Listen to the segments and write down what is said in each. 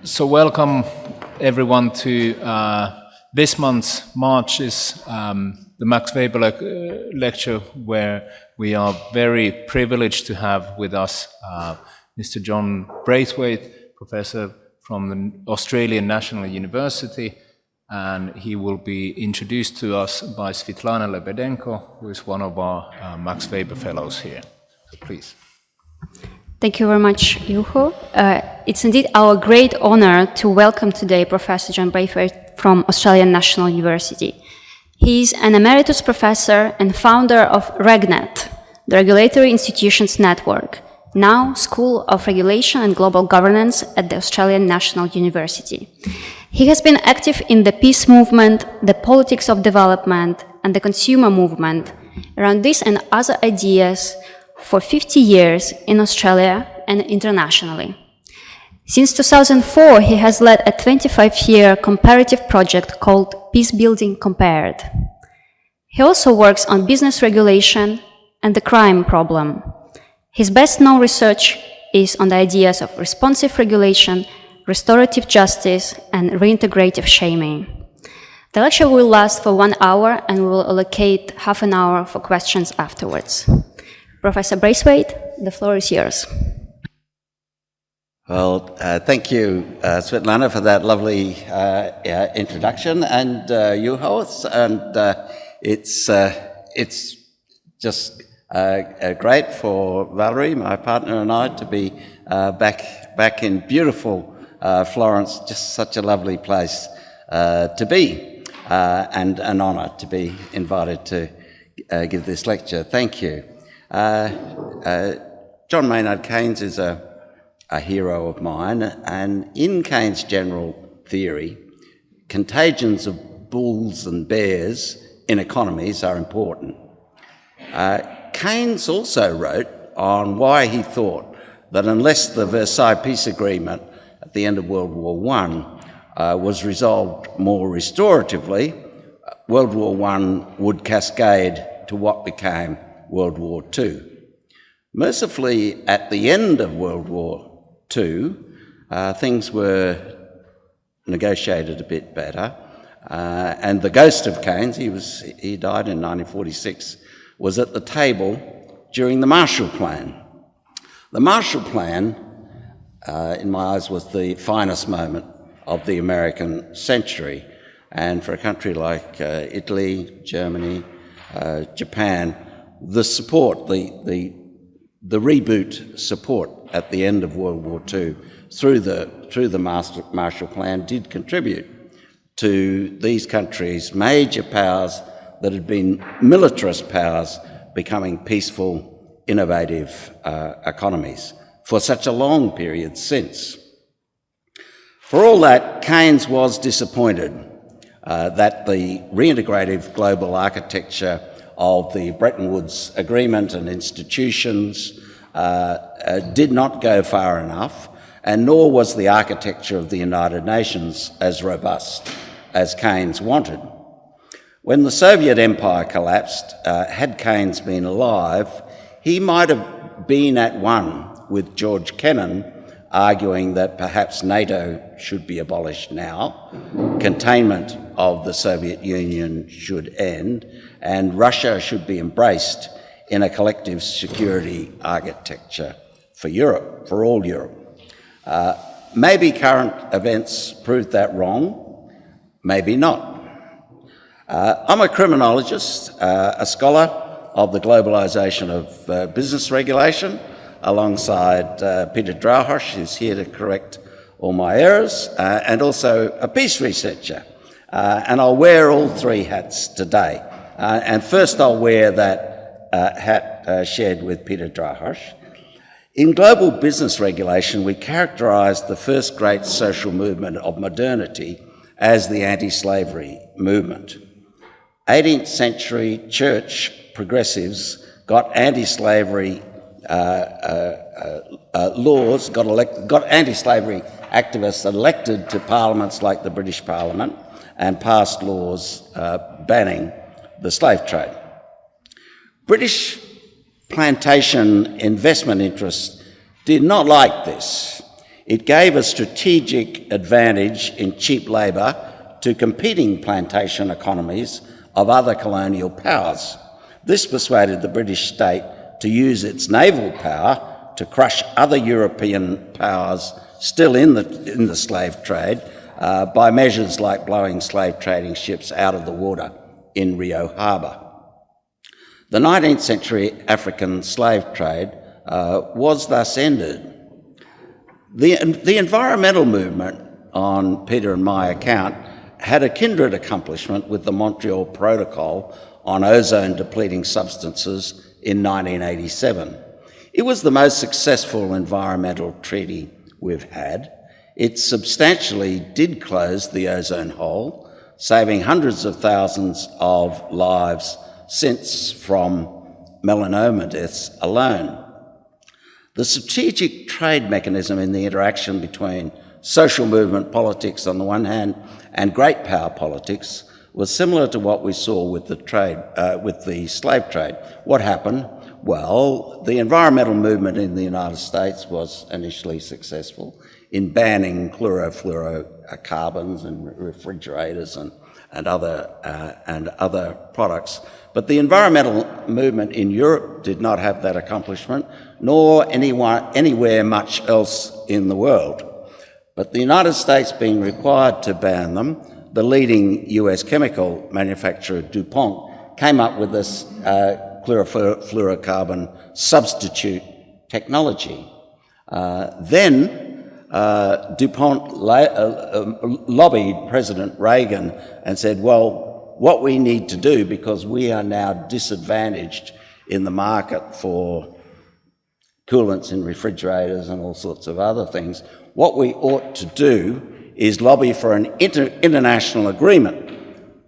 So welcome everyone to this month's March is the Max Weber lecture, where we are very privileged to have with us Mr. John Braithwaite, professor from the Australian National University, and he will be introduced to us by Svetlana Lebedenko, who is one of our Max Weber fellows here. So please. Thank you very much, Juho. It's indeed our great honor to welcome today Professor John Braithwaite from Australian National University. He's an emeritus professor and founder of RegNet, the Regulatory Institutions Network, now School of Regulation and Global Governance at the Australian National University. He has been active in the peace movement, the politics of development, and the consumer movement around this and other ideas for 50 years in Australia and internationally. Since 2004, he has led a 25-year comparative project called Peacebuilding Compared. He also works on business regulation and the crime problem. His best-known research is on the ideas of responsive regulation, restorative justice, and reintegrative shaming. The lecture will last for 1 hour, and we will allocate half an hour for questions afterwards. Professor Braithwaite, the floor is yours. Well, thank you, Svetlana, for that lovely introduction, and Juho, and it's just great for Valerie, my partner, and I to be back in beautiful Florence. Just such a lovely place to be, and an honour to be invited to give this lecture. Thank you. John Maynard Keynes is a hero of mine, and in Keynes' general theory, contagions of bulls and bears in economies are important. Keynes also wrote on why he thought that unless the Versailles Peace Agreement at the end of World War I was resolved more restoratively, World War I would cascade to what became World War II. Mercifully, at the end of World War II, things were negotiated a bit better, and the ghost of Keynes, he died in 1946, was at the table during the Marshall Plan. The Marshall Plan, in my eyes, was the finest moment of the American century, and for a country like Italy, Germany, Japan, the support, the reboot support at the end of World War II through the Marshall Plan did contribute to these countries, major powers that had been militarist powers, becoming peaceful, innovative economies for such a long period since. For all that, Keynes was disappointed that the reintegrative global architecture of the Bretton Woods Agreement and institutions did not go far enough, and nor was the architecture of the United Nations as robust as Keynes wanted. When the Soviet Empire collapsed, had Keynes been alive, he might have been at one with George Kennan, arguing that perhaps NATO should be abolished now, containment of the Soviet Union should end, and Russia should be embraced in a collective security architecture for Europe, for all Europe. Maybe current events proved that wrong, maybe not. I'm a criminologist, a scholar of the globalisation of business regulation, alongside Peter Drauhosch, who's here to correct all my errors, and also a peace researcher. And I'll wear all three hats today. And first I'll wear that hat shared with Peter Drauhosch. In global business regulation, we characterised the first great social movement of modernity as the anti-slavery movement. 18th century church progressives got anti-slavery laws, got anti-slavery activists elected to parliaments like the British Parliament and passed laws banning the slave trade. British plantation investment interests did not like this. It gave a strategic advantage in cheap labour to competing plantation economies of other colonial powers. This persuaded the British state to use its naval power to crush other European powers still in the slave trade by measures like blowing slave trading ships out of the water in Rio Harbour. The 19th century African slave trade was thus ended. The environmental movement, on Peter and my account, had a kindred accomplishment with the Montreal Protocol on ozone-depleting substances in 1987. It was the most successful environmental treaty we've had. It substantially did close the ozone hole, saving hundreds of thousands of lives since from melanoma deaths alone. The strategic trade mechanism in the interaction between social movement politics on the one hand and great power politics was similar to what we saw with the slave trade. What happened? Well, the environmental movement in the United States was initially successful in banning chlorofluorocarbons and refrigerators and other products. But the environmental movement in Europe did not have that accomplishment, nor anywhere much else in the world. But the United States being required to ban them, the leading US chemical manufacturer, DuPont, came up with this chlorofluorocarbon substitute technology. Then DuPont lobbied President Reagan and said, well, what we need to do, because we are now disadvantaged in the market for coolants in refrigerators and all sorts of other things, what we ought to do is lobby for an international agreement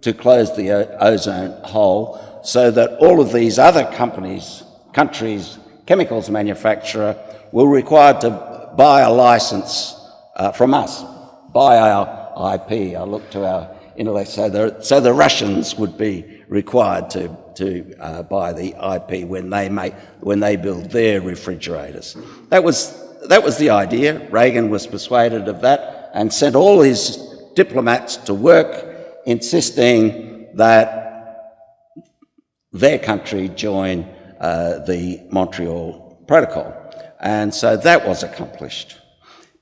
to close the ozone hole so that all of these other countries, chemicals manufacturer, were required to buy a license from us, buy our IP. I look to our intellect, so the Russians would be required to buy the IP when they build their refrigerators. That was the idea. Reagan was persuaded of that and sent all his diplomats to work, insisting that their country join the Montreal Protocol. And so that was accomplished.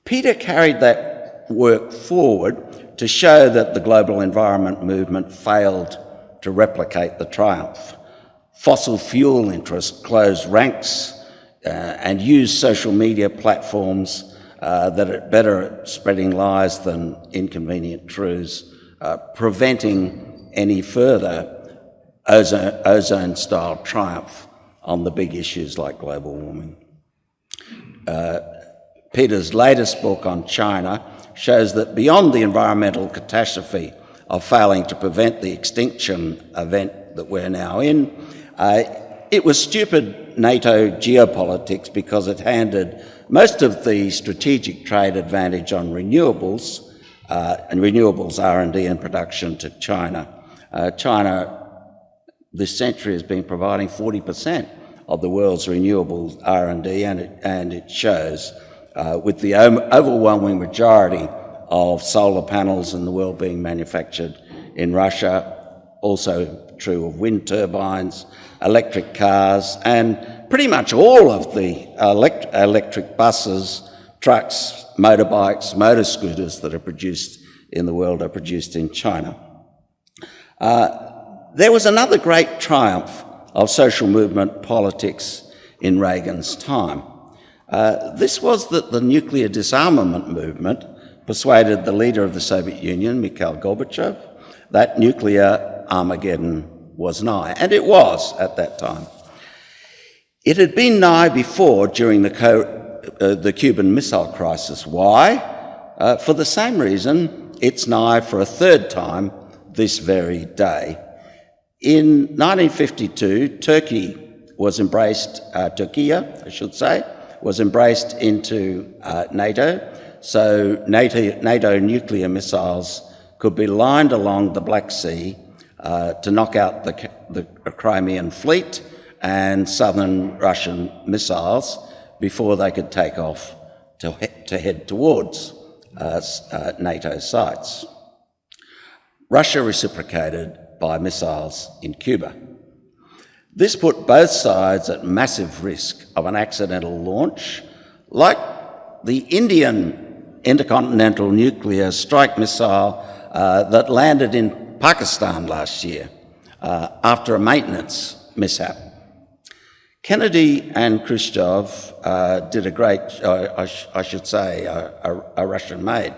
Peter carried that work forward to show that the global environment movement failed to replicate the triumph. Fossil fuel interests closed ranks and used social media platforms that are better at spreading lies than inconvenient truths, preventing any further ozone-style triumph on the big issues like global warming. Peter's latest book on China shows that beyond the environmental catastrophe of failing to prevent the extinction event that we're now in, it was stupid NATO geopolitics because it handed most of the strategic trade advantage on renewables and renewables R&D and production to China. China this century has been providing 40% of the world's renewables R&D, and it shows, with the overwhelming majority of solar panels in the world being manufactured in Russia, also true of wind turbines, electric cars, and pretty much all of the electric buses, trucks, motorbikes, motor scooters that are produced in the world are produced in China. There was another great triumph of social movement politics in Reagan's time. This was that the nuclear disarmament movement persuaded the leader of the Soviet Union, Mikhail Gorbachev, that nuclear Armageddon was nigh, and it was at that time. It had been nigh before during the Cuban Missile Crisis. Why? For the same reason, it's nigh for a third time this very day. In 1952, Turkey was embraced into NATO, so NATO nuclear missiles could be lined along the Black Sea to knock out the Crimean fleet and southern Russian missiles before they could take off to head towards NATO sites. Russia reciprocated by missiles in Cuba. This put both sides at massive risk of an accidental launch, like the Indian intercontinental nuclear strike missile that landed in Pakistan last year after a maintenance mishap. Kennedy and Khrushchev did a great, I should say, a Russian-made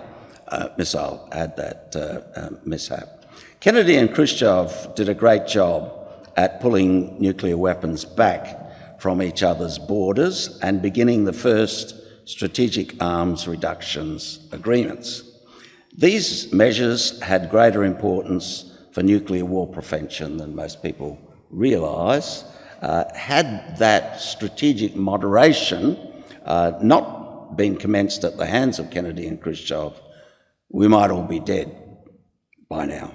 missile had that mishap. Kennedy and Khrushchev did a great job at pulling nuclear weapons back from each other's borders and beginning the first strategic arms reductions agreements. These measures had greater importance for nuclear war prevention than most people realise. Had that strategic moderation not been commenced at the hands of Kennedy and Khrushchev, we might all be dead by now.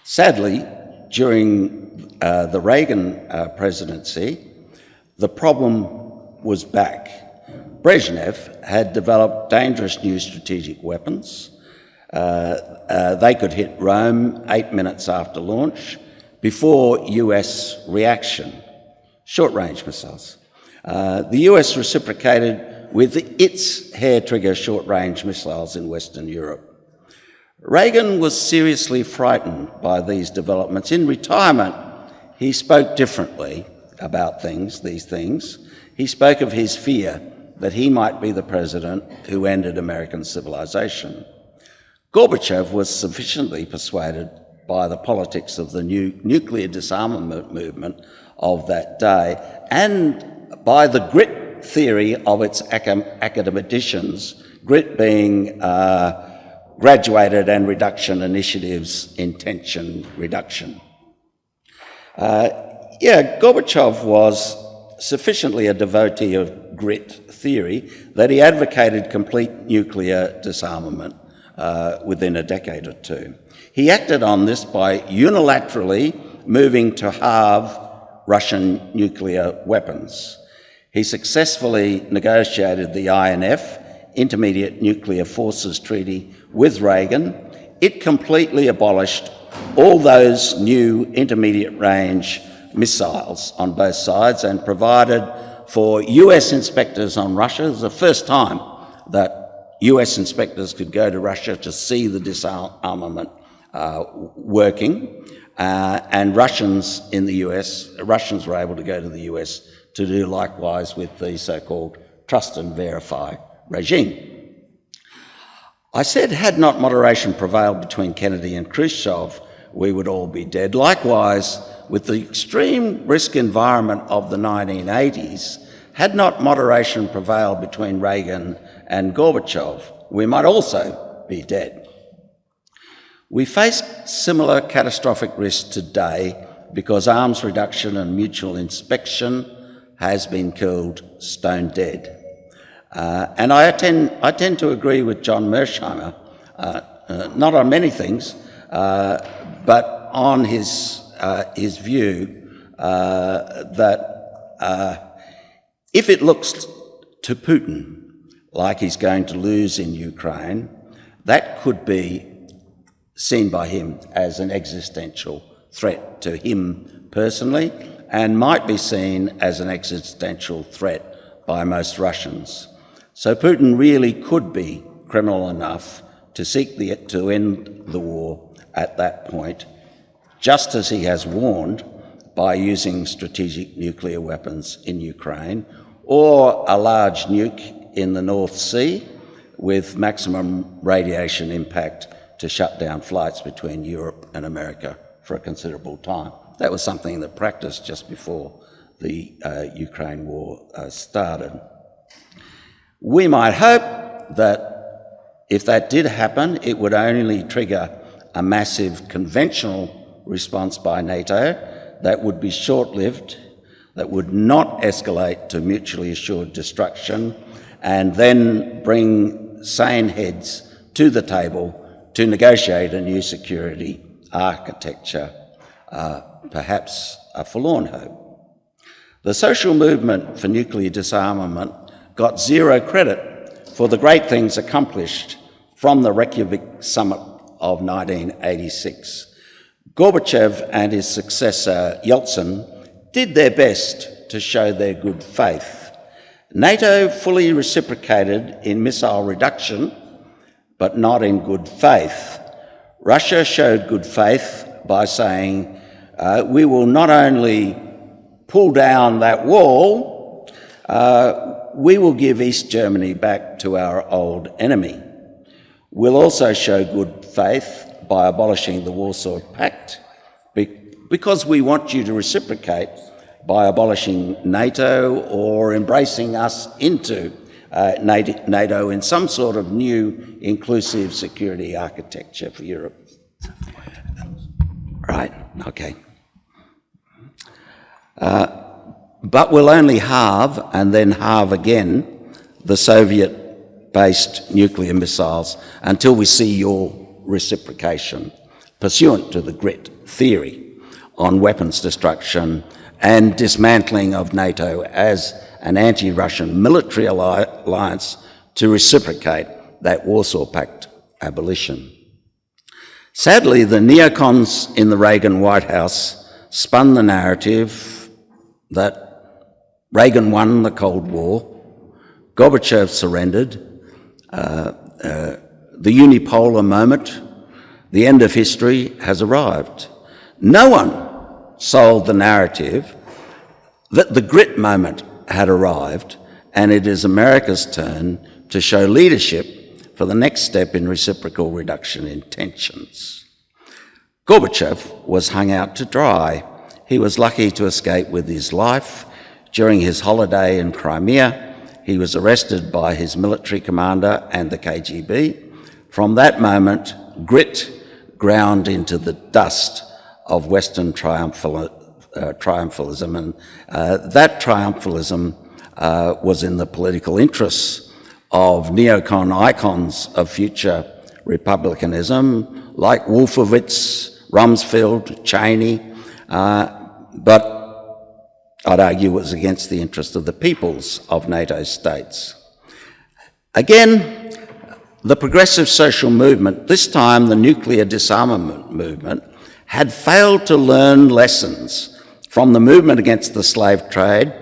Sadly, during the Reagan presidency, the problem was back. Brezhnev had developed dangerous new strategic weapons. They could hit Rome 8 minutes after launch before US reaction, short-range missiles. The US reciprocated with its hair-trigger short-range missiles in Western Europe. Reagan was seriously frightened by these developments. In retirement, he spoke differently about these things. He spoke of his fear that he might be the president who ended American civilization. Gorbachev was sufficiently persuaded by the politics of the new nuclear disarmament movement of that day and by the grit theory of its academicians, grit being graduated and reduction initiatives in tension reduction. Gorbachev was sufficiently a devotee of grit theory that he advocated complete nuclear disarmament within a decade or two. He acted on this by unilaterally moving to halve Russian nuclear weapons. He successfully negotiated the INF, Intermediate Nuclear Forces Treaty, with Reagan. It completely abolished all those new intermediate range missiles on both sides and provided for US inspectors on Russia. It was the first time that US inspectors could go to Russia to see the disarmament working, and Russians in the US, Russians were able to go to the US to do likewise with the so-called trust and verify regime. I said, had not moderation prevailed between Kennedy and Khrushchev, we would all be dead. Likewise, with the extreme risk environment of the 1980s, had not moderation prevailed between Reagan and Gorbachev, we might also be dead. We face similar catastrophic risks today because arms reduction and mutual inspection has been killed stone dead. And I tend to agree with John Mearsheimer, not on many things, but on his view that if it looks to Putin like he's going to lose in Ukraine, that could be seen by him as an existential threat to him personally and might be seen as an existential threat by most Russians. So Putin really could be criminal enough to seek to end the war at that point, just as he has warned by using strategic nuclear weapons in Ukraine or a large nuke in the North Sea with maximum radiation impact to shut down flights between Europe and America for a considerable time. That was something that practiced just before the Ukraine war started. We might hope that if that did happen, it would only trigger a massive conventional response by NATO that would be short-lived, that would not escalate to mutually assured destruction, and then bring sane heads to the table to negotiate a new security architecture, perhaps a forlorn hope. The social movement for nuclear disarmament got zero credit for the great things accomplished from the Reykjavik summit of 1986. Gorbachev and his successor Yeltsin did their best to show their good faith. NATO fully reciprocated in missile reduction, but not in good faith. Russia showed good faith by saying, we will not only pull down that wall, we will give East Germany back to our old enemy. We'll also show good faith by abolishing the Warsaw Pact, because we want you to reciprocate by abolishing NATO or embracing us into NATO in some sort of new inclusive security architecture for Europe. Right, okay. But we'll only halve and then halve again the Soviet-based nuclear missiles until we see your reciprocation, pursuant to the GRIT theory on weapons destruction and dismantling of NATO as an anti-Russian military alliance to reciprocate that Warsaw Pact abolition. Sadly, the neocons in the Reagan White House spun the narrative that Reagan won the Cold War, Gorbachev surrendered, the unipolar moment, the end of history has arrived. No one sold the narrative that the grit moment had arrived, and it is America's turn to show leadership for the next step in reciprocal reduction in tensions. Gorbachev was hung out to dry. He was lucky to escape with his life. During his holiday in Crimea, he was arrested by his military commander and the KGB. From that moment, grit ground into the dust of Western triumphalism, and that triumphalism was in the political interests of neocon icons of future republicanism like Wolfowitz, Rumsfeld, Cheney, but I'd argue it was against the interest of the peoples of NATO states. Again, the progressive social movement, this time the nuclear disarmament movement, had failed to learn lessons from the movement against the slave trade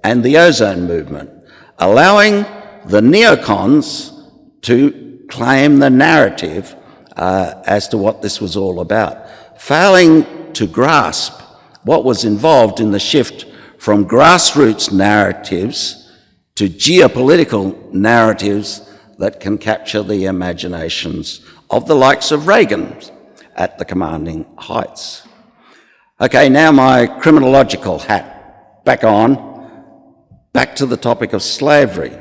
and the ozone movement, allowing the neocons to claim the narrative as to what this was all about, failing to grasp what was involved in the shift from grassroots narratives to geopolitical narratives that can capture the imaginations of the likes of Reagan at the commanding heights. Okay, now my criminological hat back on, back to the topic of slavery.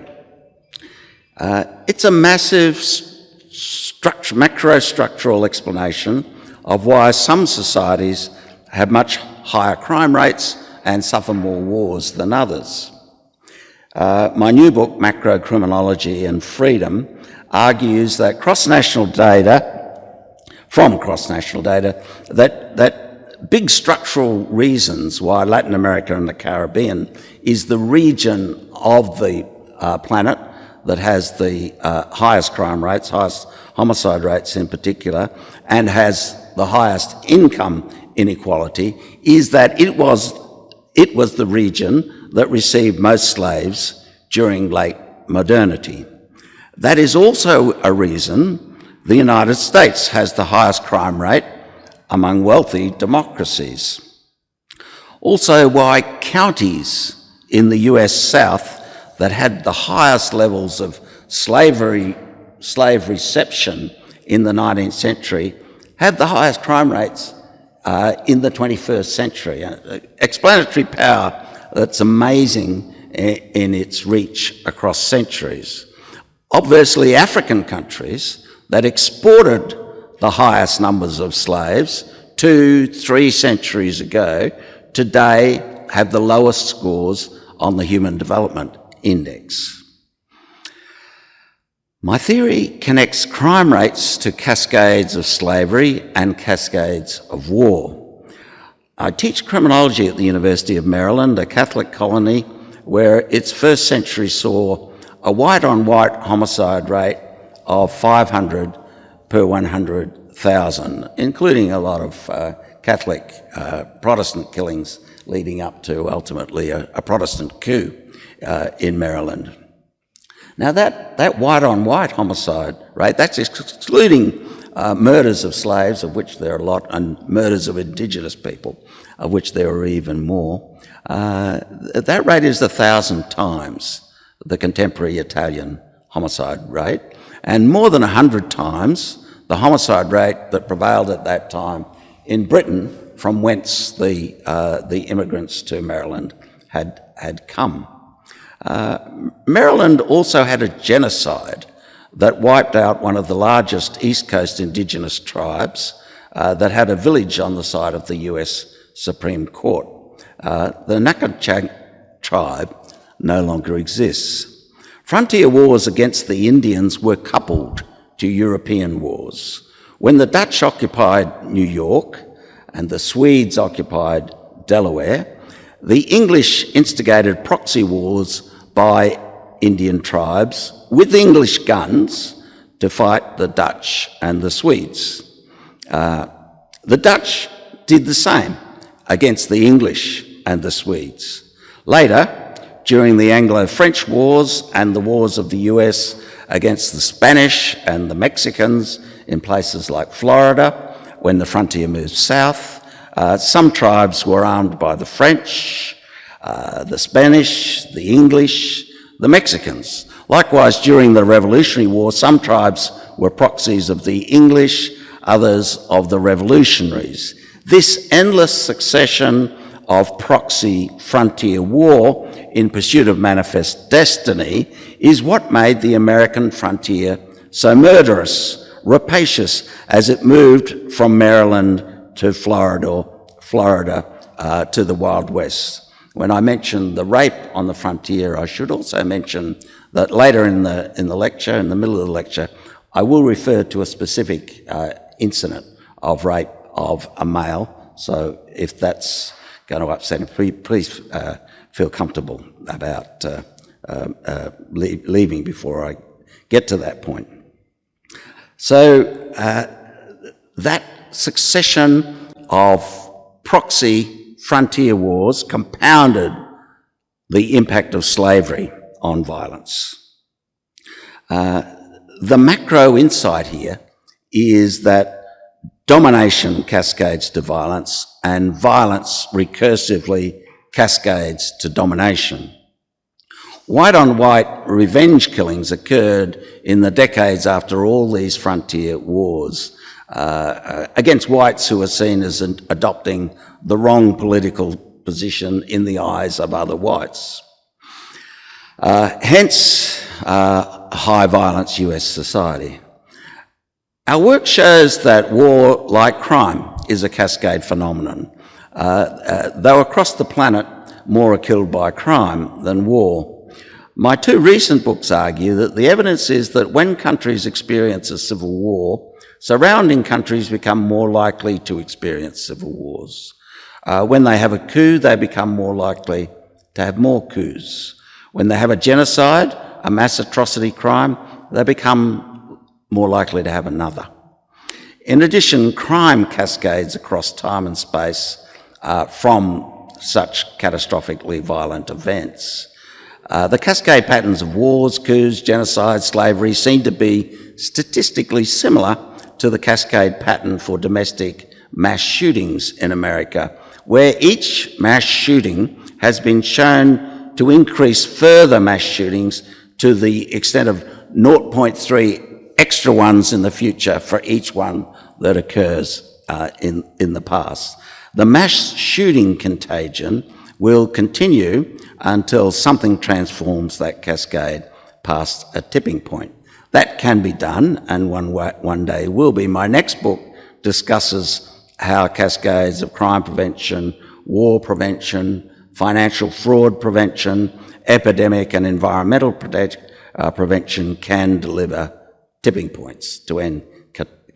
It's a massive macro-structural explanation of why some societies have much higher crime rates and suffer more wars than others. My new book, Macrocriminology and Freedom, argues that cross-national data, that big structural reasons why Latin America and the Caribbean is the region of the planet that has the highest crime rates, highest homicide rates in particular, and has the highest income inequality, is that it was the region that received most slaves during late modernity. That is also a reason the United States has the highest crime rate among wealthy democracies. Also, why counties in the US South that had the highest levels of slave reception in the 19th century have the highest crime rates in the 21st century. Explanatory power that's amazing in its reach across centuries. Obviously, African countries that exported the highest numbers of slaves 2-3 centuries ago, today have the lowest scores on the Human Development Index. My theory connects crime rates to cascades of slavery and cascades of war. I teach criminology at the University of Maryland, a Catholic colony where its first century saw a white-on-white homicide rate of 500 per 100,000, including a lot of Catholic Protestant killings leading up to ultimately a Protestant coup in Maryland. Now that white-on-white homicide rate, that's excluding murders of slaves, of which there are a lot, and murders of indigenous people, of which there are even more. That rate is 1,000 times the contemporary Italian homicide rate, and more than 100 times the homicide rate that prevailed at that time in Britain, from whence the immigrants to Maryland had come. Maryland also had a genocide that wiped out one of the largest East Coast indigenous tribes that had a village on the site of the US Supreme Court. The Nakachang tribe no longer exists. Frontier wars against the Indians were coupled to European wars. When the Dutch occupied New York and the Swedes occupied Delaware, the English instigated proxy wars by Indian tribes with English guns to fight the Dutch and the Swedes. The Dutch did the same against the English and the Swedes. Later, during the Anglo-French Wars and the wars of the US against the Spanish and the Mexicans in places like Florida, when the frontier moved south, some tribes were armed by the French, the Spanish, the English, the Mexicans. Likewise, during the Revolutionary War, some tribes were proxies of the English, others of the revolutionaries. This endless succession of proxy frontier war in pursuit of manifest destiny is what made the American frontier so murderous, rapacious, as it moved from Maryland to Florida to the Wild West. When I mentioned the rape on the frontier, I should also mention that later in the lecture, in the middle of the lecture, I will refer to a specific incident of rape of a male. So if that's going to upset him, please feel comfortable about leaving before I get to that point. So that succession of proxy frontier wars compounded the impact of slavery on violence. The macro insight here is that domination cascades to violence and violence recursively cascades to domination. White-on-white revenge killings occurred in the decades after all these frontier wars against whites who were seen as adopting the wrong political position in the eyes of other whites. Hence, high violence US society. Our work shows that war, like crime, is a cascade phenomenon. Though across the planet, more are killed by crime than war. My two recent books argue that the evidence is that when countries experience a civil war, surrounding countries become more likely to experience civil wars. When they have a coup, they become more likely to have more coups. When they have a genocide, a mass atrocity crime, they become more likely to have another. In addition, crime cascades across time and space from such catastrophically violent events. The cascade patterns of wars, coups, genocide, slavery seem to be statistically similar to the cascade pattern for domestic mass shootings in America, where each mass shooting has been shown to increase further mass shootings to the extent of 0.3 extra ones in the future for each one that occurs in the past. The mass shooting contagion will continue until something transforms that cascade past a tipping point. That can be done, and one day will be. My next book discusses how cascades of crime prevention, war prevention, financial fraud prevention, epidemic and environmental prevention can deliver tipping points to end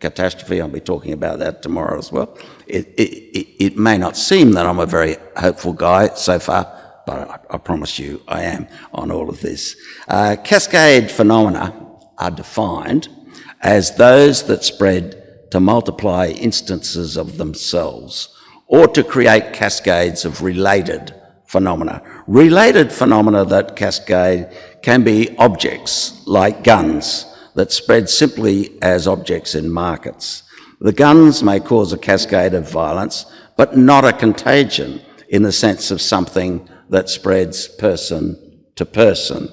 catastrophe. I'll be talking about that tomorrow as well. It may not seem that I'm a very hopeful guy. So far, but I promise you I am on all of this. Cascade phenomena are defined as those that spread to multiply instances of themselves or to create cascades of related phenomena. Related phenomena that cascade can be objects like guns that spread simply as objects in markets. The guns may cause a cascade of violence, but not a contagion in the sense of something that spreads person to person.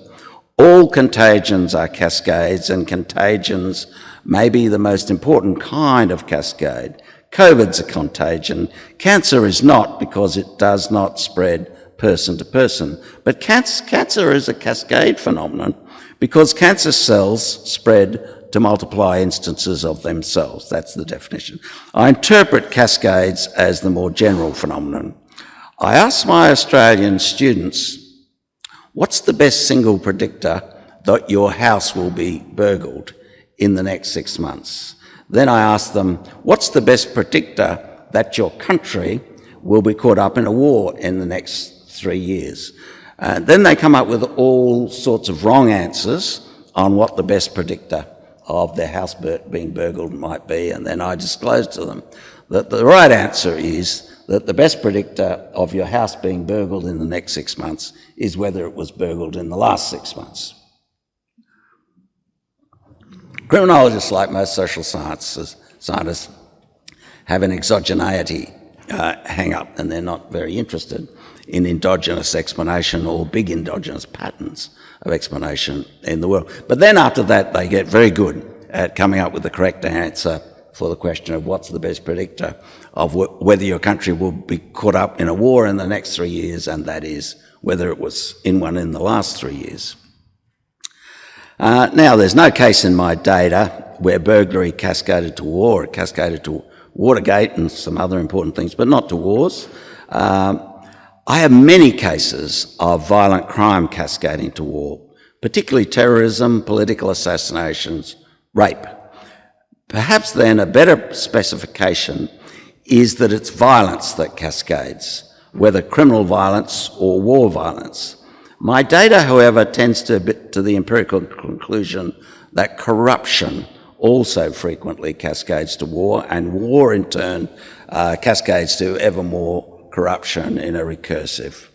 All contagions are cascades, and contagions may be the most important kind of cascade. COVID's a contagion. Cancer is not, because it does not spread person to person. But cancer is a cascade phenomenon because cancer cells spread to multiply instances of themselves. That's the definition. I interpret cascades as the more general phenomenon. I asked my Australian students, what's the best single predictor that your house will be burgled in the next 6 months? Then I asked them, what's the best predictor that your country will be caught up in a war in the next 3 years? Then they come up with all sorts of wrong answers on what the best predictor of their house being burgled might be, and then I disclosed to them that the right answer is that the best predictor of your house being burgled in the next 6 months is whether it was burgled in the last 6 months. Criminologists, like most social scientists, have an exogeneity hang-up, and they're not very interested in endogenous explanation or big endogenous patterns of explanation in the world. But then after that, they get very good at coming up with the correct answer for the question of what's the best predictor of whether your country will be caught up in a war in the next 3 years, and that is whether it was in one in the last 3 years. Now, there's no case in my data where burglary cascaded to war. It cascaded to Watergate and some other important things, but not to wars. I have many cases of violent crime cascading to war, particularly terrorism, political assassinations, rape. Perhaps then a better specification is that it's violence that cascades, whether criminal violence or war violence. My data, however, tends to the empirical conclusion that corruption also frequently cascades to war, and war in turn cascades to ever more corruption in a recursive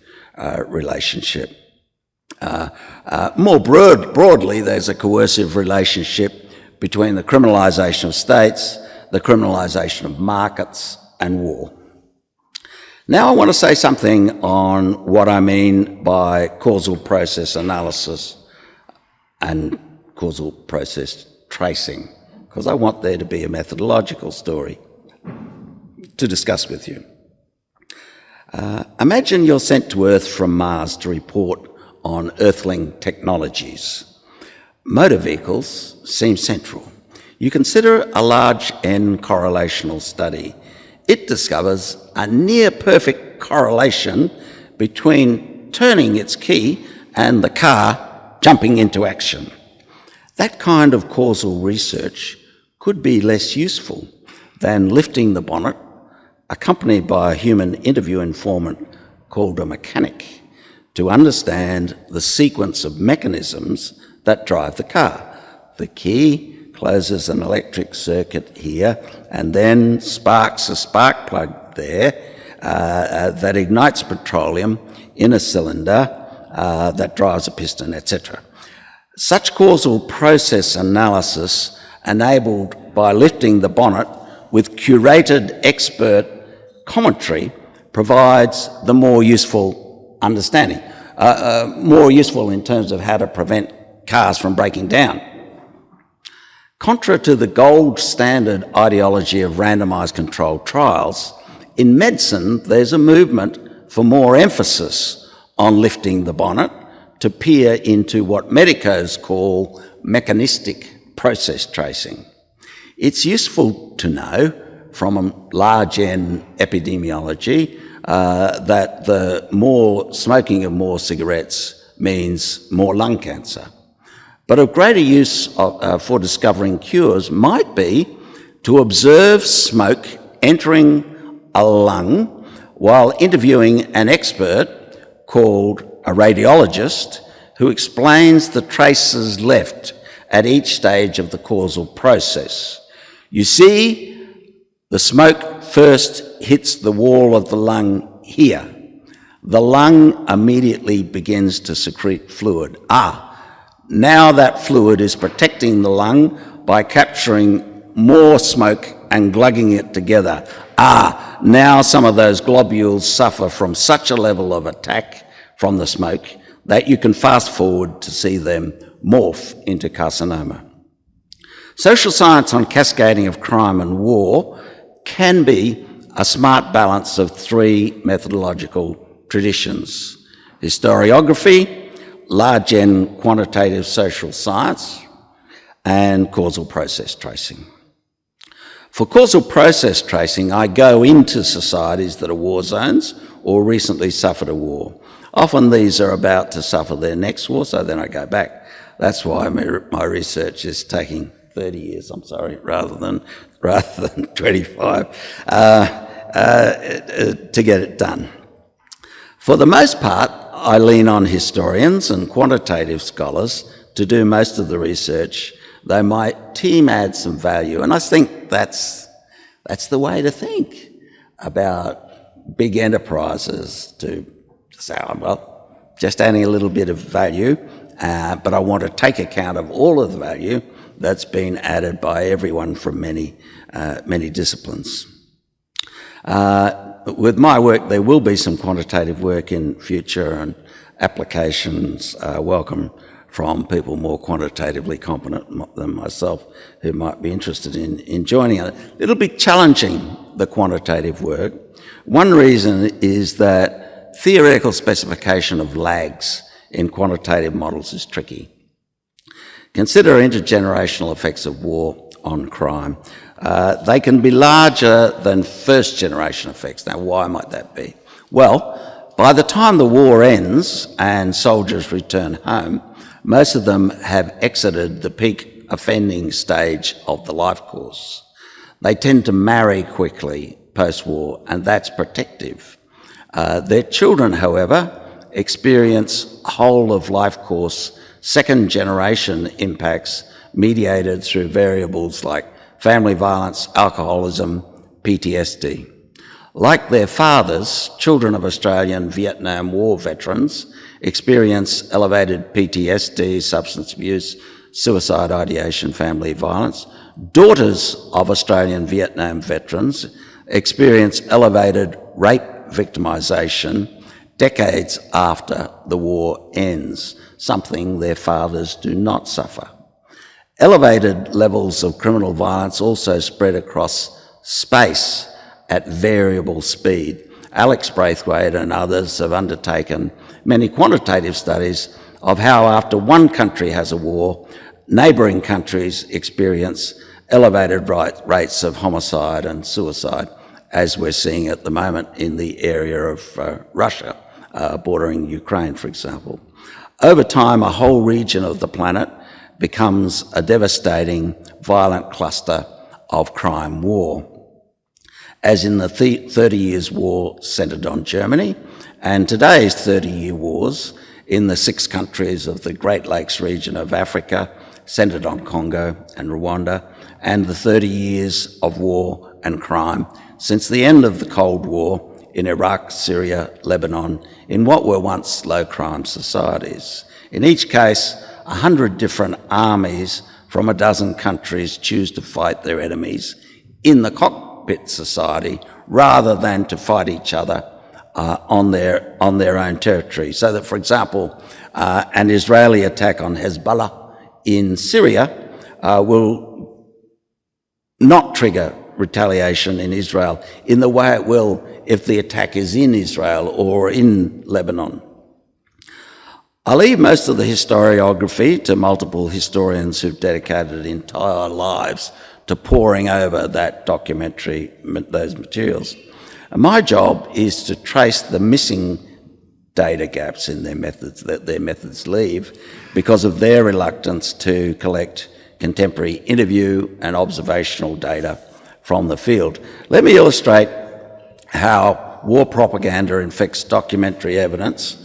relationship. More broadly, there's a coercive relationship between the criminalisation of states, the criminalisation of markets, and war. Now I want to say something on what I mean by causal process analysis and causal process tracing, because I want there to be a methodological story to discuss with you. Imagine you're sent to Earth from Mars to report on Earthling technologies. Motor vehicles seem central. You consider a large N correlational study. It discovers a near-perfect correlation between turning its key and the car jumping into action. That kind of causal research could be less useful than lifting the bonnet, accompanied by a human interview informant called a mechanic, to understand the sequence of mechanisms that drive the car. The key closes an electric circuit here and then sparks a spark plug there that ignites petroleum in a cylinder that drives a piston, etc. Such causal process analysis, enabled by lifting the bonnet with curated expert commentary, provides the more useful understanding, more useful in terms of how to prevent cars from breaking down. Contra to the gold standard ideology of randomised controlled trials, in medicine there's a movement for more emphasis on lifting the bonnet to peer into what medicos call mechanistic process tracing. It's useful to know from large N epidemiology that the more smoking of more cigarettes means more lung cancer. But of greater use for discovering cures might be to observe smoke entering a lung while interviewing an expert called a radiologist who explains the traces left at each stage of the causal process. You see, the smoke first hits the wall of the lung here. The lung immediately begins to secrete fluid. Now that fluid is protecting the lung by capturing more smoke and glugging it together. Now some of those globules suffer from such a level of attack from the smoke that you can fast forward to see them morph into carcinoma. Social science on cascading of crime and war can be a smart balance of three methodological traditions: historiography, large N quantitative social science, and causal process tracing. For causal process tracing, I go into societies that are war zones or recently suffered a war. Often these are about to suffer their next war, so then I go back. That's why my research is taking 30 years, rather than 25, to get it done. For the most part, I lean on historians and quantitative scholars to do most of the research, though my team adds some value. And I think that's the way to think about big enterprises, to say, well, just adding a little bit of value, but I want to take account of all of the value that's been added by everyone from many disciplines. With my work, there will be some quantitative work in future, and applications welcome from people more quantitatively competent than myself who might be interested in joining it. It'll be challenging, the quantitative work. One reason is that theoretical specification of lags in quantitative models is tricky. Consider intergenerational effects of war on crime. They can be larger than first generation effects. Now, why might that be? Well, by the time the war ends and soldiers return home, most of them have exited the peak offending stage of the life course. They tend to marry quickly post-war, and that's protective. Their children, however, experience whole of life course second generation impacts mediated through variables like family violence, alcoholism, PTSD. Like their fathers, children of Australian Vietnam War veterans experience elevated PTSD, substance abuse, suicide ideation, family violence. Daughters of Australian Vietnam veterans experience elevated rape victimisation decades after the war ends, something their fathers do not suffer. Elevated levels of criminal violence also spread across space at variable speed. Alex Braithwaite and others have undertaken many quantitative studies of how after one country has a war, neighbouring countries experience elevated rates of homicide and suicide, as we're seeing at the moment in the area of Russia, bordering Ukraine, for example. Over time, a whole region of the planet becomes a devastating, violent cluster of crime war, as in the 30 Years' War centred on Germany, and today's 30-year wars in the 6 countries of the Great Lakes region of Africa, centred on Congo and Rwanda, and the 30 years of war and crime since the end of the Cold War in Iraq, Syria, Lebanon, in what were once low-crime societies. In each case, 100 different armies from a dozen countries choose to fight their enemies in the cockpit society rather than to fight each other on their own territory. So that, for example, an Israeli attack on Hezbollah in Syria will not trigger retaliation in Israel in the way it will if the attack is in Israel or in Lebanon. I leave most of the historiography to multiple historians who've dedicated entire lives to poring over that documentary, those materials. And my job is to trace the missing data gaps in their methods that their methods leave because of their reluctance to collect contemporary interview and observational data from the field. Let me illustrate how war propaganda infects documentary evidence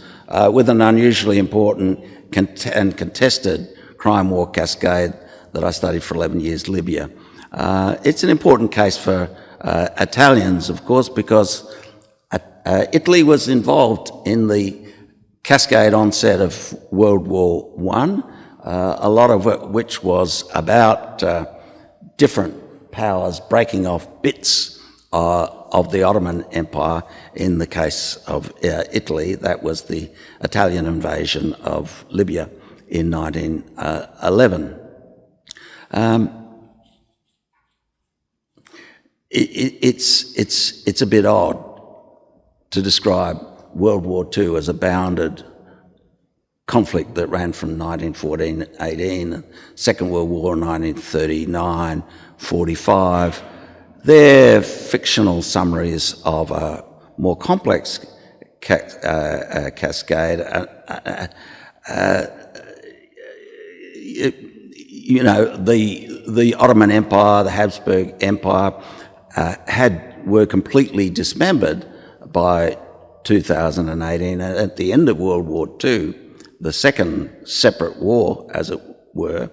with an unusually important and contested crime war cascade that I studied for 11 years, Libya. It's an important case for Italians, of course, because Italy was involved in the cascade onset of World War I, a lot of it which was about different powers breaking off bits of the Ottoman Empire. In the case of Italy, that was the Italian invasion of Libya in 1911. It's a bit odd to describe World War II as a bounded conflict that ran from 1914-18, Second World War 1939-45. They're fictional summaries of a more complex cascade. You know, the Ottoman Empire, the Habsburg Empire, were completely dismembered by 2018. And at the end of World War II, the second separate war, as it were,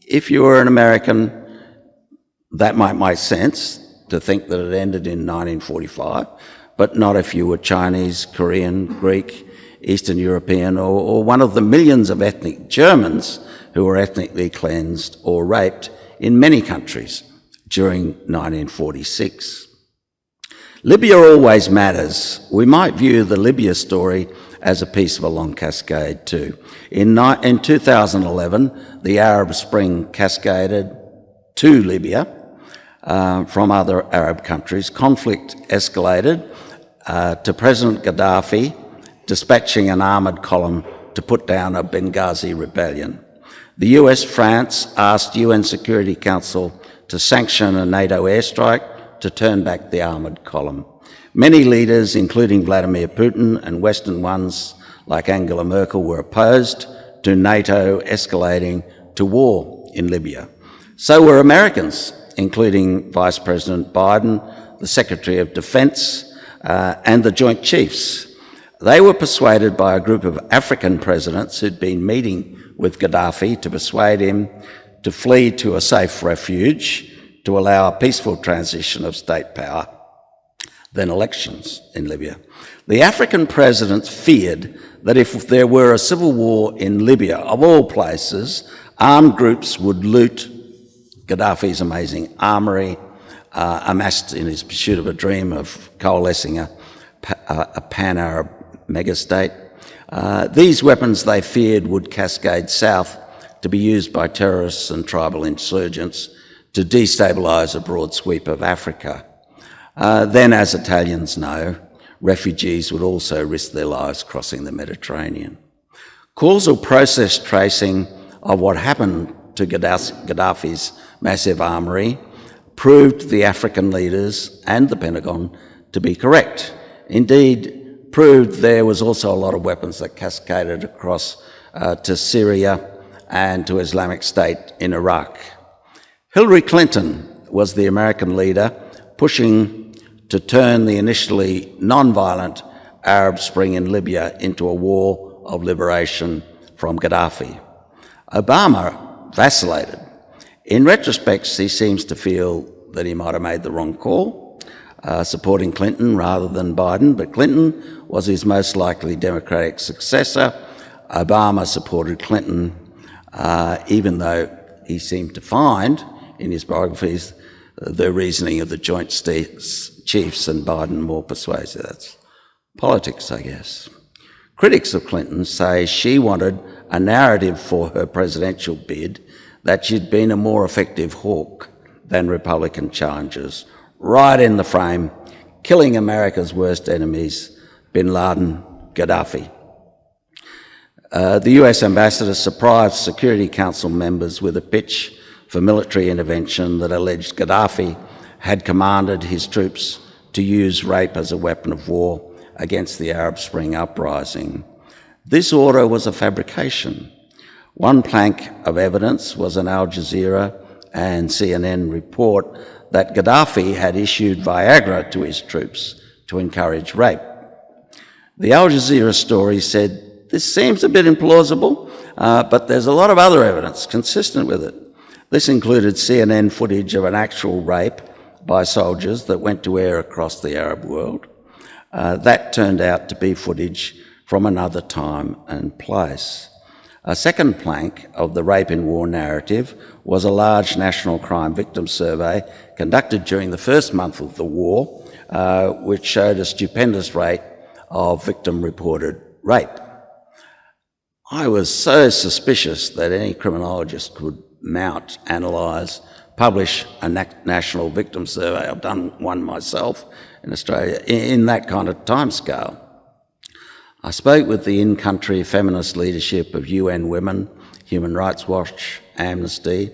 if you were an American, that might make sense to think that it ended in 1945, but not if you were Chinese, Korean, Greek, Eastern European, or one of the millions of ethnic Germans who were ethnically cleansed or raped in many countries during 1946. Libya always matters. We might view the Libya story as a piece of a long cascade too. In 2011, the Arab Spring cascaded to Libya from other Arab countries. Conflict escalated to President Gaddafi dispatching an armoured column to put down a Benghazi rebellion. The US, France asked UN Security Council to sanction a NATO airstrike to turn back the armoured column. Many leaders, including Vladimir Putin and Western ones like Angela Merkel, were opposed to NATO escalating to war in Libya. So were Americans, including Vice President Biden, the Secretary of Defense, and the Joint Chiefs. They were persuaded by a group of African presidents who'd been meeting with Gaddafi to persuade him to flee to a safe refuge to allow a peaceful transition of state power, then elections in Libya. The African presidents feared that if there were a civil war in Libya, of all places, armed groups would loot Gaddafi's amazing armoury, amassed in his pursuit of a dream of coalescing a pan-Arab megastate. These weapons, they feared, would cascade south to be used by terrorists and tribal insurgents to destabilise a broad sweep of Africa. Then, as Italians know, refugees would also risk their lives crossing the Mediterranean. Causal process tracing of what happened to Gaddafi's massive armoury proved the African leaders and the Pentagon to be correct. Indeed, proved there was also a lot of weapons that cascaded across to Syria and to Islamic State in Iraq. Hillary Clinton was the American leader pushing to turn the initially non-violent Arab Spring in Libya into a war of liberation from Gaddafi. Obama vacillated. In retrospect, he seems to feel that he might have made the wrong call, supporting Clinton rather than Biden, but Clinton was his most likely Democratic successor. Obama supported Clinton, even though he seemed to find in his biographies the reasoning of the Joint Chiefs and Biden more persuasive. That's politics, I guess. Critics of Clinton say she wanted a narrative for her presidential bid that she'd been a more effective hawk than Republican challengers, right in the frame, killing America's worst enemies, bin Laden, Gaddafi. The US ambassador surprised Security Council members with a pitch for military intervention that alleged Gaddafi had commanded his troops to use rape as a weapon of war against the Arab Spring uprising. This order was a fabrication. One plank of evidence was an Al Jazeera and CNN report that Gaddafi had issued Viagra to his troops to encourage rape. The Al Jazeera story said, "This seems a bit implausible, but there's a lot of other evidence consistent with it." This included CNN footage of an actual rape by soldiers that went to air across the Arab world. That turned out to be footage from another time and place. A second plank of the rape in war narrative was a large national crime victim survey conducted during the first month of the war, which showed a stupendous rate of victim-reported rape. I was so suspicious that any criminologist could mount, analyse, publish a national victim survey. I've done one myself in Australia in that kind of timescale. I spoke with the in-country feminist leadership of UN Women, Human Rights Watch, Amnesty,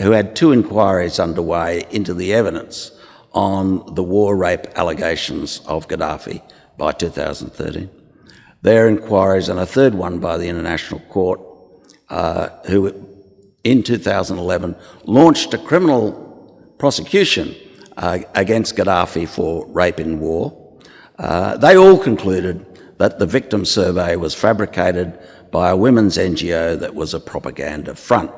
who had 2 inquiries underway into the evidence on the war rape allegations of Gaddafi by 2013. Their inquiries and a third one by the International Court, who in 2011 launched a criminal prosecution against Gaddafi for rape in war. They all concluded that the victim survey was fabricated by a women's NGO that was a propaganda front.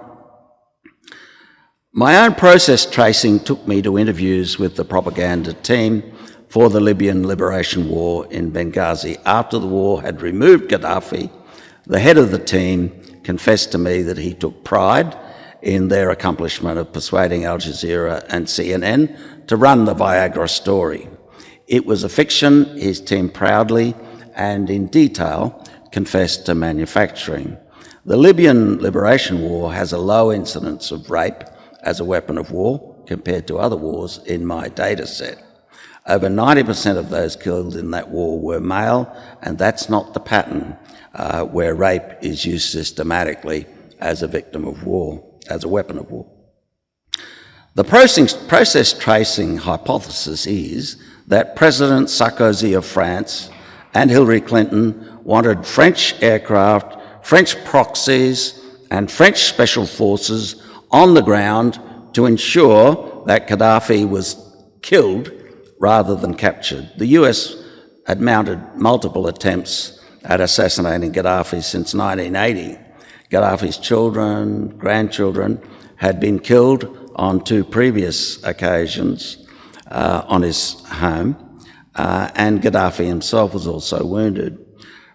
My own process tracing took me to interviews with the propaganda team for the Libyan Liberation War in Benghazi. After the war had removed Gaddafi, the head of the team confessed to me that he took pride in their accomplishment of persuading Al Jazeera and CNN to run the Viagra story. It was a fiction his team proudly and in detail confessed to manufacturing. The Libyan Liberation War has a low incidence of rape as a weapon of war compared to other wars in my data set. Over 90% of those killed in that war were male, and that's not the pattern where rape is used systematically as a victim of war, as a weapon of war. The process tracing hypothesis is that President Sarkozy of France and Hillary Clinton wanted French aircraft, French proxies, and French special forces on the ground to ensure that Gaddafi was killed rather than captured. The US had mounted multiple attempts at assassinating Gaddafi since 1980. Gaddafi's children, grandchildren had been killed on 2 previous occasions on his home, and Gaddafi himself was also wounded.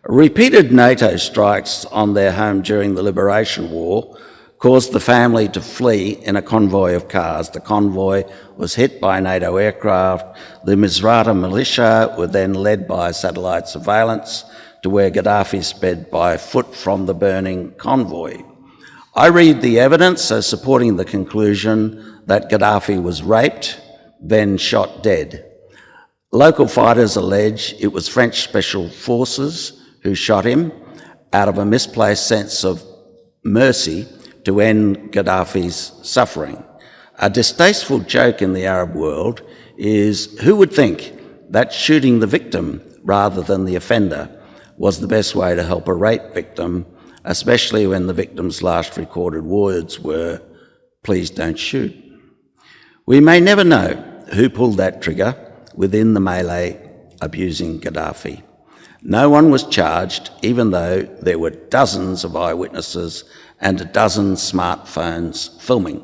Repeated NATO strikes on their home during the Liberation War caused the family to flee in a convoy of cars. The convoy was hit by NATO aircraft. The Misrata militia were then led by satellite surveillance to where Gaddafi sped by foot from the burning convoy. I read the evidence as supporting the conclusion that Gaddafi was raped, then shot dead. Local fighters allege it was French special forces who shot him out of a misplaced sense of mercy to end Gaddafi's suffering. A distasteful joke in the Arab world is who would think that shooting the victim rather than the offender was the best way to help a rape victim, especially when the victim's last recorded words were, "Please don't shoot." We may never know who pulled that trigger within the melee abusing Gaddafi. No one was charged, even though there were dozens of eyewitnesses and a dozen smartphones filming.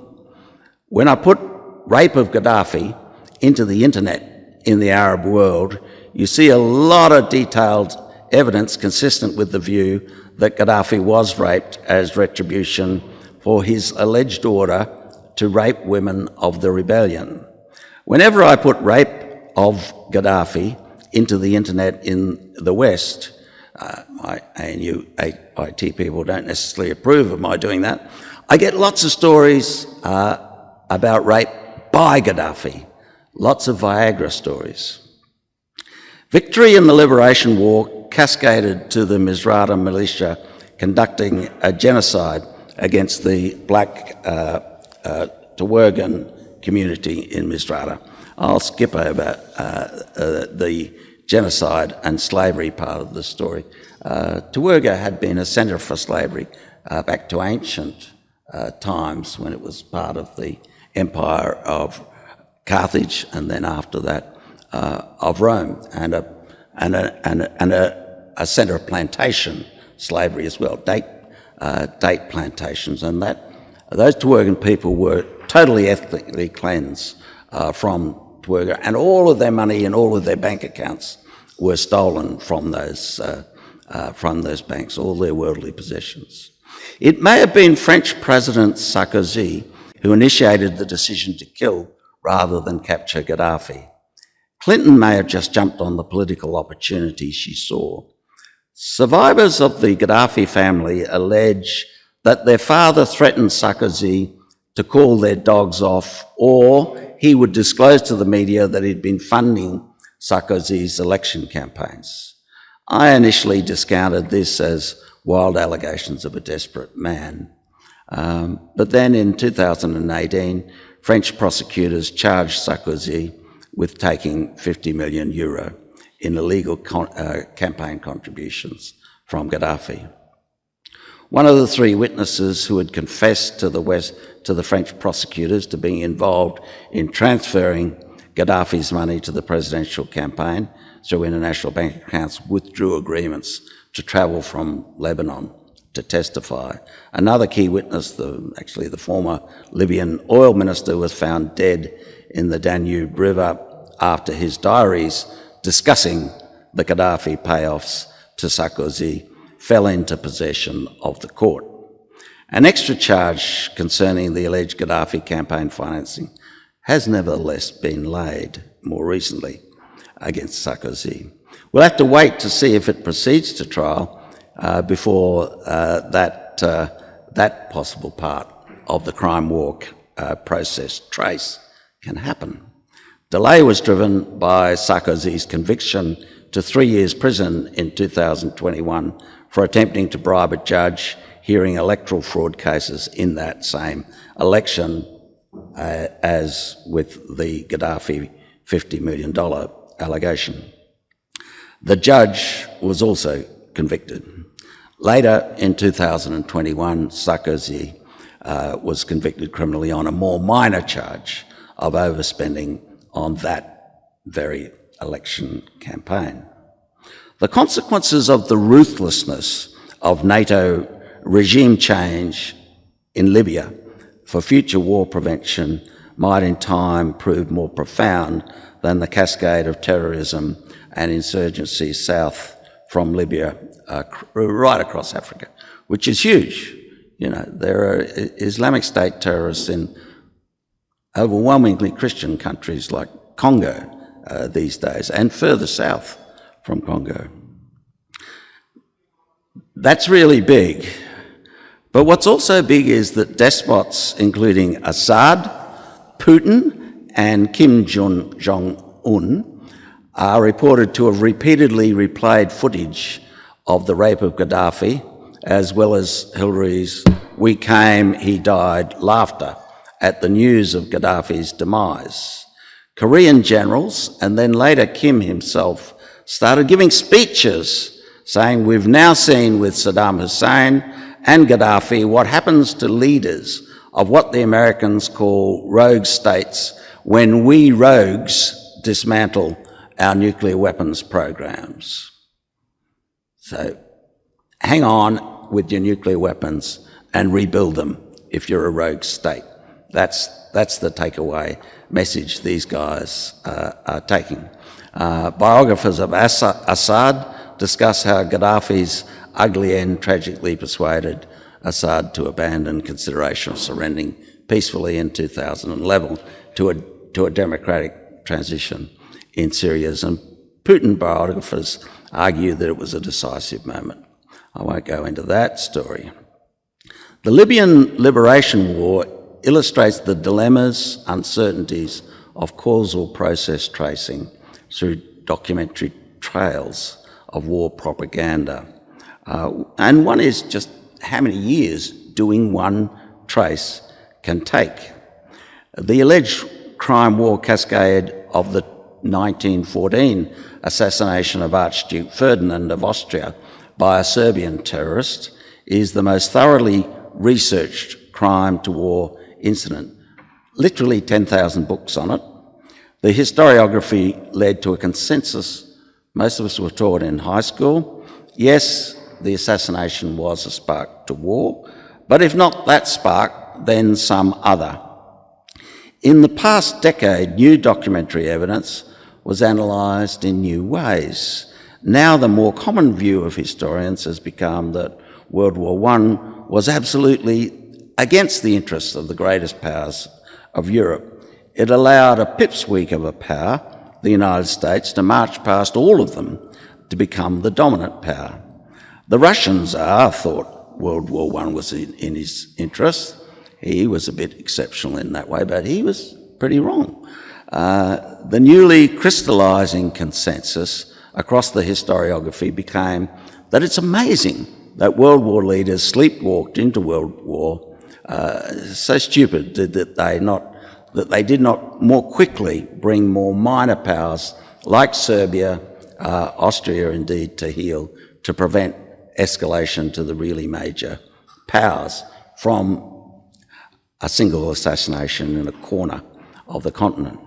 When I put rape of Gaddafi into the internet in the Arab world, you see a lot of detailed evidence consistent with the view that Gaddafi was raped as retribution for his alleged order to rape women of the rebellion. Whenever I put rape of Gaddafi into the internet in the West, ANU IT people don't necessarily approve of my doing that, I get lots of stories about rape by Gaddafi, lots of Viagra stories. Victory in the Liberation War cascaded to the Misrata militia conducting a genocide against the black Tawergan community in Misrata. I'll skip over the genocide and slavery part of the story. Tawerga had been a centre for slavery back to ancient times when it was part of the empire of Carthage and then after that of Rome. And and a centre of plantation slavery as well, date plantations, and those Tuareg people were totally ethnically cleansed from Tuareg, and all of their money and all of their bank accounts were stolen from those banks, all their worldly possessions. It may have been French President Sarkozy who initiated the decision to kill rather than capture Gaddafi. Clinton may have just jumped on the political opportunity she saw. Survivors of the Gaddafi family allege that their father threatened Sarkozy to call their dogs off, or he would disclose to the media that he'd been funding Sarkozy's election campaigns. I initially discounted this as wild allegations of a desperate man. But then in 2018, French prosecutors charged Sarkozy with taking 50 million euro in illegal campaign contributions from Gaddafi. One of the three witnesses who had confessed to the French prosecutors to being involved in transferring Gaddafi's money to the presidential campaign through international bank accounts withdrew agreements to travel from Lebanon to testify. Another key witness, the former Libyan oil minister, was found dead in the Danube River after his diaries discussing the Gaddafi payoffs to Sarkozy fell into possession of the court. An extra charge concerning the alleged Gaddafi campaign financing has nevertheless been laid more recently against Sarkozy. We'll have to wait to see if it proceeds to trial before that possible part of the crime war process trace can happen. Delay was driven by Sarkozy's conviction to 3 years prison in 2021 for attempting to bribe a judge hearing electoral fraud cases in that same election, as with the Gaddafi $50 million allegation. The judge was also convicted. Later in 2021, Sarkozy was convicted criminally on a more minor charge of overspending on that very election campaign. The consequences of the ruthlessness of NATO regime change in Libya for future war prevention might in time prove more profound than the cascade of terrorism and insurgency south from Libya right across Africa, which is huge. You know, there are Islamic State terrorists in overwhelmingly Christian countries like Congo these days, and further south from Congo. That's really big. But what's also big is that despots, including Assad, Putin, and Kim Jong-un, are reported to have repeatedly replayed footage of the rape of Gaddafi, as well as Hillary's "We came, he died" laughter at the news of Gaddafi's demise. Korean generals, and then later Kim himself, started giving speeches saying, "We've now seen with Saddam Hussein and Gaddafi what happens to leaders of what the Americans call rogue states when we rogues dismantle our nuclear weapons programs." So hang on with your nuclear weapons and rebuild them if you're a rogue state. That's the takeaway message these guys are taking. Biographers of Assad discuss how Gaddafi's ugly end tragically persuaded Assad to abandon consideration of surrendering peacefully in 2011 to a democratic transition in Syria. And Putin biographers argue that it was a decisive moment. I won't go into that story. The Libyan Liberation War illustrates the dilemmas, uncertainties of causal process tracing through documentary trails of war propaganda. And one is just how many years doing one trace can take. The alleged crime war cascade of the 1914 assassination of Archduke Ferdinand of Austria by a Serbian terrorist is the most thoroughly researched crime to war incident. Literally 10,000 books on it. The historiography led to a consensus Most of us were taught in high school. Yes, the assassination was a spark to war, but if not that spark, then some other. In the past decade, new documentary evidence was analysed in new ways. Now the more common view of historians has become that World War I was absolutely against the interests of the greatest powers of Europe. It allowed a pipsqueak of a power, the United States, to march past all of them to become the dominant power. The Russian Tsar thought World War I was in his interest. He was a bit exceptional in that way, but he was pretty wrong. The newly crystallising consensus across the historiography became that it's amazing that World War leaders sleepwalked into World War, so stupid that they did not more quickly bring more minor powers like Serbia, Austria indeed, to heel to prevent escalation to the really major powers from a single assassination in a corner of the continent.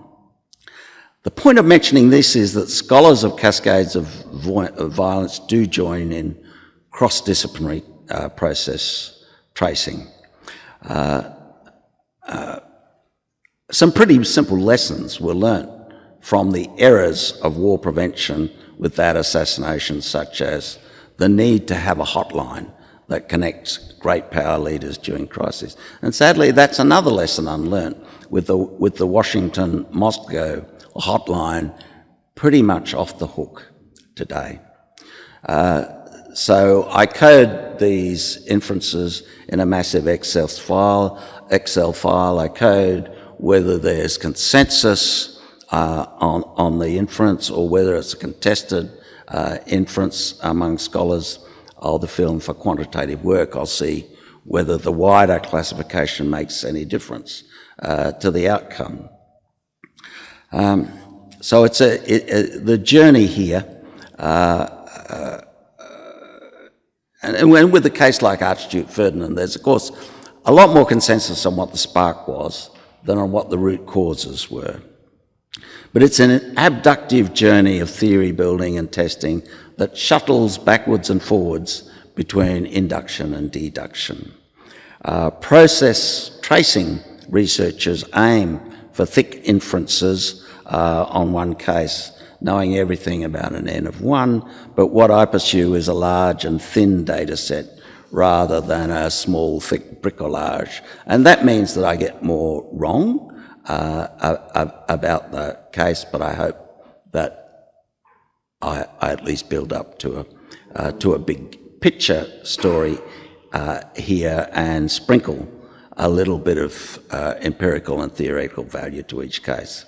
The point of mentioning this is that scholars of cascades of violence do join in cross-disciplinary process tracing. Some pretty simple lessons were learnt from the errors of war prevention with that assassination, such as the need to have a hotline that connects great power leaders during crises. And sadly, that's another lesson unlearnt with the Washington-Moscow hotline pretty much off the hook today. So I code these inferences in a massive Excel file. I code whether there's consensus on the inference or whether it's a contested inference among scholars. I'll the film for quantitative work. I'll see whether the wider classification makes any difference to the outcome. So it's the journey here, and with a case like Archduke Ferdinand, there's of course a lot more consensus on what the spark was than on what the root causes were. But it's an abductive journey of theory building and testing that shuttles backwards and forwards between induction and deduction. Process tracing researchers aim for thick inferences on one case, knowing everything about an N of 1, but what I pursue is a large and thin data set rather than a small, thick bricolage. And that means that I get more wrong about the case, but I hope that I at least build up to a big picture story here and sprinkle a little bit of empirical and theoretical value to each case.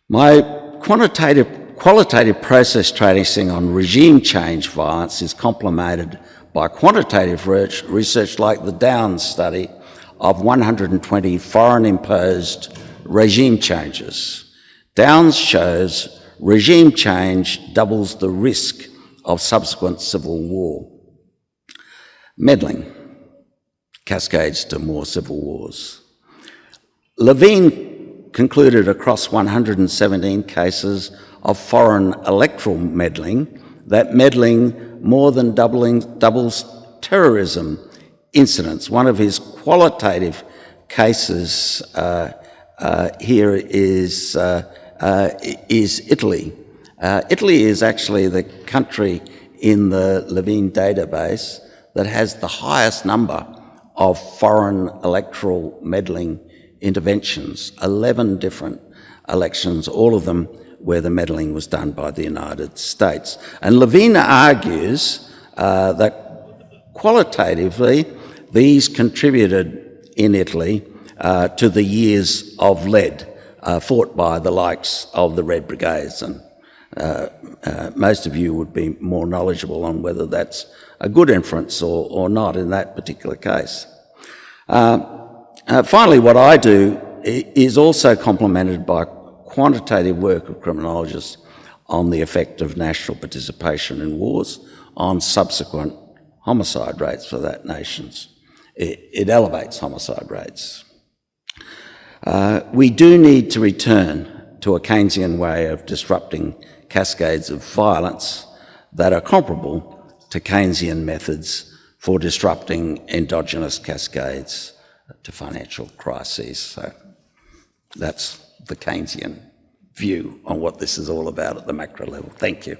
My qualitative process tracing on regime change violence is complemented by quantitative research like the Downs study of 120 foreign-imposed regime changes. Downs shows regime change doubles the risk of subsequent civil war. Meddling cascades to more civil wars. Levine concluded across 117 cases of foreign electoral meddling that meddling more than doubles terrorism incidents. One of his qualitative cases here is Italy. Italy is actually the country in the Levine database that has the highest number of foreign electoral meddling interventions, 11 different elections, all of them where the meddling was done by the United States. And Levine argues that qualitatively these contributed in Italy to the years of lead fought by the likes of the Red Brigades. And most of you would be more knowledgeable on whether that's a good inference or not in that particular case. Finally, what I do is also complemented by quantitative work of criminologists on the effect of national participation in wars on subsequent homicide rates for that nations. It elevates homicide rates. We do need to return to a Keynesian way of disrupting cascades of violence that are comparable to Keynesian methods for disrupting endogenous cascades to financial crises. So that's the Keynesian view on what this is all about at the macro level. Thank you.